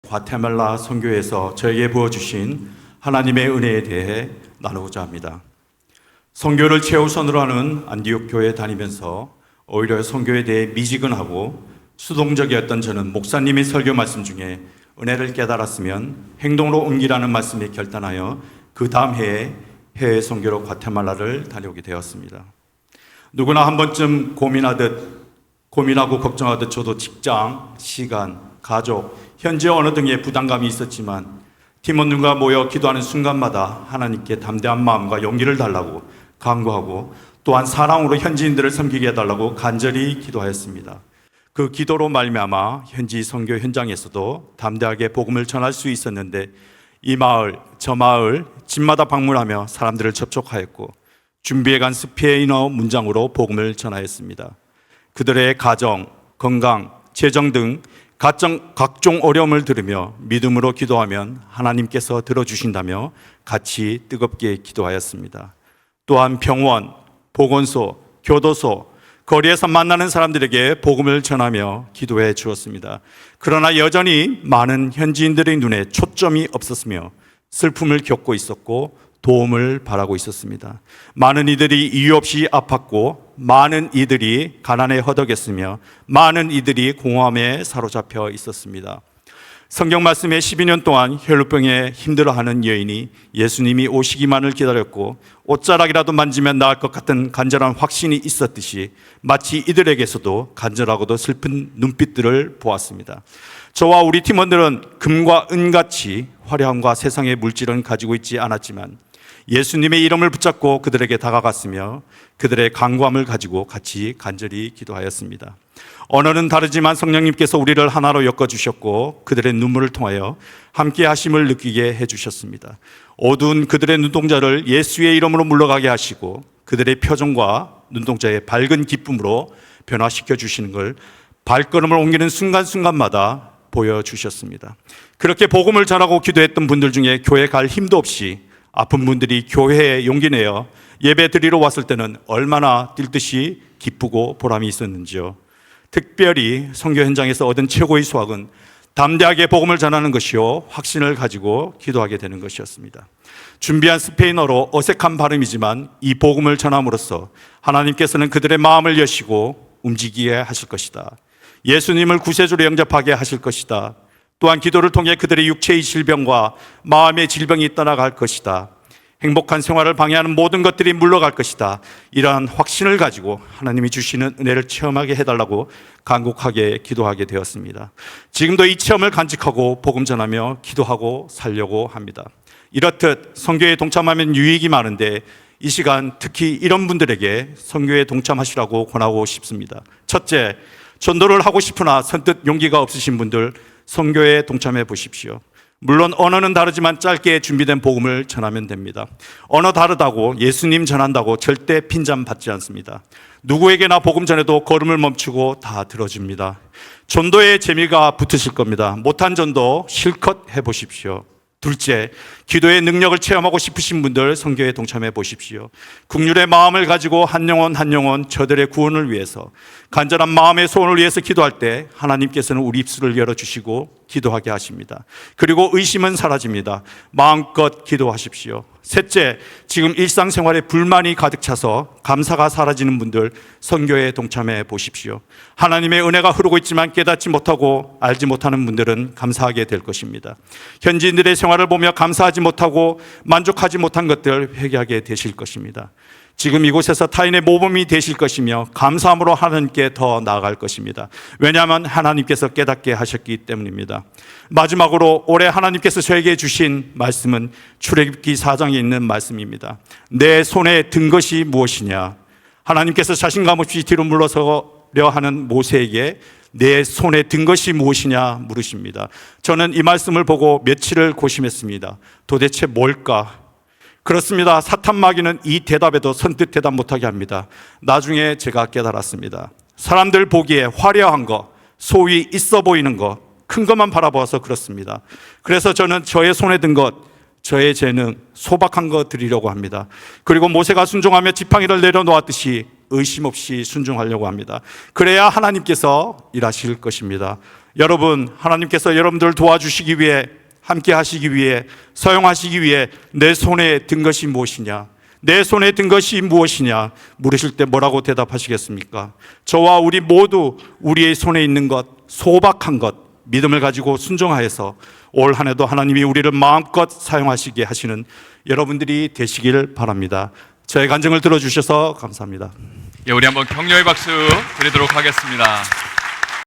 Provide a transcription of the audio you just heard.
과테말라 선교에서 저에게 부어주신 하나님의 은혜에 대해 나누고자 합니다. 선교를 최우선으로 하는 안디옥 교회에 다니면서 오히려 선교에 대해 미지근하고 수동적이었던 저는 목사님의 설교 말씀 중에 은혜를 깨달았으면 행동으로 옮기라는 말씀에 결단하여 그 다음 해에 해외 선교로 과테말라를 다녀오게 되었습니다. 누구나 한 번쯤 고민하고 걱정하듯 저도 직장, 시간, 가족, 현재 언어 등의 부담감이 있었지만 팀원들과 모여 기도하는 순간마다 하나님께 담대한 마음과 용기를 달라고 간구하고 또한 사랑으로 현지인들을 섬기게 해달라고 간절히 기도하였습니다. 그 기도로 말미암아 현지 선교 현장에서도 담대하게 복음을 전할 수 있었는데 이 마을, 저 마을, 집마다 방문하며 사람들을 접촉하였고 준비해간 스페인어 문장으로 복음을 전하였습니다. 그들의 가정, 건강, 재정 등 각종 어려움을 들으며 믿음으로 기도하면 하나님께서 들어주신다며 같이 뜨겁게 기도하였습니다. 또한 병원, 보건소, 교도소, 거리에서 만나는 사람들에게 복음을 전하며 기도해 주었습니다. 그러나 여전히 많은 현지인들의 눈에 초점이 없었으며 슬픔을 겪고 있었고 도움을 바라고 있었습니다. 많은 이들이 이유 없이 아팠고 많은 이들이 가난에 허덕였으며 많은 이들이 공허함에 사로잡혀 있었습니다. 성경 말씀에 12년 동안 혈루병에 힘들어하는 여인이 예수님이 오시기만을 기다렸고 옷자락이라도 만지면 나을 것 같은 간절한 확신이 있었듯이 마치 이들에게서도 간절하고도 슬픈 눈빛들을 보았습니다. 저와 우리 팀원들은 금과 은같이 화려함과 세상의 물질은 가지고 있지 않았지만 예수님의 이름을 붙잡고 그들에게 다가갔으며 그들의 간구함을 가지고 같이 간절히 기도하였습니다. 언어는 다르지만 성령님께서 우리를 하나로 엮어주셨고 그들의 눈물을 통하여 함께 하심을 느끼게 해주셨습니다. 어두운 그들의 눈동자를 예수의 이름으로 물러가게 하시고 그들의 표정과 눈동자의 밝은 기쁨으로 변화시켜 주시는 걸 발걸음을 옮기는 순간순간마다 보여주셨습니다. 그렇게 복음을 전하고 기도했던 분들 중에 교회 갈 힘도 없이 아픈 분들이 교회에 용기 내어 예배 드리러 왔을 때는 얼마나 뛸 듯이 기쁘고 보람이 있었는지요. 특별히 선교 현장에서 얻은 최고의 수확은 담대하게 복음을 전하는 것이요 확신을 가지고 기도하게 되는 것이었습니다. 준비한 스페인어로 어색한 발음이지만 이 복음을 전함으로써 하나님께서는 그들의 마음을 여시고 움직이게 하실 것이다. 예수님을 구세주로 영접하게 하실 것이다. 또한 기도를 통해 그들의 육체의 질병과 마음의 질병이 떠나갈 것이다. 행복한 생활을 방해하는 모든 것들이 물러갈 것이다. 이러한 확신을 가지고 하나님이 주시는 은혜를 체험하게 해달라고 간곡하게 기도하게 되었습니다. 지금도 이 체험을 간직하고 복음 전하며 기도하고 살려고 합니다. 이렇듯 선교에 동참하면 유익이 많은데 이 시간 특히 이런 분들에게 선교에 동참하시라고 권하고 싶습니다. 첫째, 전도를 하고 싶으나 선뜻 용기가 없으신 분들 선교에 동참해 보십시오. 물론 언어는 다르지만 짧게 준비된 복음을 전하면 됩니다. 언어 다르다고 예수님 전한다고 절대 핀잔 받지 않습니다. 누구에게나 복음 전해도 걸음을 멈추고 다 들어줍니다. 전도에 재미가 붙으실 겁니다. 못한 전도 실컷 해보십시오. 둘째, 기도의 능력을 체험하고 싶으신 분들 선교에 동참해 보십시오. 국률의 마음을 가지고 한 영혼 저들의 구원을 위해서 간절한 마음의 소원을 위해서 기도할 때 하나님께서는 우리 입술을 열어주시고 기도하게 하십니다. 그리고 의심은 사라집니다. 마음껏 기도하십시오. 셋째, 지금 일상생활에 불만이 가득 차서 감사가 사라지는 분들 선교에 동참해 보십시오. 하나님의 은혜가 흐르고 있지만 깨닫지 못하고 알지 못하는 분들은 감사하게 될 것입니다. 현지인들의 생활을 보며 감사하지 못하고 만족하지 못한 것들 회개하게 되실 것입니다. 지금 이곳에서 타인의 모범이 되실 것이며 감사함으로 하나님께 더 나아갈 것입니다. 왜냐하면 하나님께서 깨닫게 하셨기 때문입니다. 마지막으로 올해 하나님께서 저에게 주신 말씀은 출애굽기 4장에 있는 말씀입니다. 내 손에 든 것이 무엇이냐? 하나님께서 자신감 없이 뒤로 물러서려 하는 모세에게 내 손에 든 것이 무엇이냐 물으십니다. 저는 이 말씀을 보고 며칠을 고심했습니다. 도대체 뭘까? 그렇습니다. 사탄 마귀는 이 대답에도 선뜻 대답 못하게 합니다. 나중에 제가 깨달았습니다. 사람들 보기에 화려한 거, 소위 있어 보이는 거, 큰 것만 바라보아서 그렇습니다. 그래서 저는 저의 손에 든 것, 저의 재능, 소박한 거 드리려고 합니다. 그리고 모세가 순종하며 지팡이를 내려놓았듯이 의심 없이 순종하려고 합니다. 그래야 하나님께서 일하실 것입니다. 여러분, 하나님께서 여러분들 도와주시기 위해, 함께 하시기 위해, 사용하시기 위해 내 손에 든 것이 무엇이냐? 내 손에 든 것이 무엇이냐? 물으실 때 뭐라고 대답하시겠습니까? 저와 우리 모두 우리의 손에 있는 것, 소박한 것, 믿음을 가지고 순종하여서 올 한 해도 하나님이 우리를 마음껏 사용하시게 하시는 여러분들이 되시길 바랍니다. 저의 간증을 들어주셔서 감사합니다. 예, 우리 한번 격려의 박수 드리도록 하겠습니다.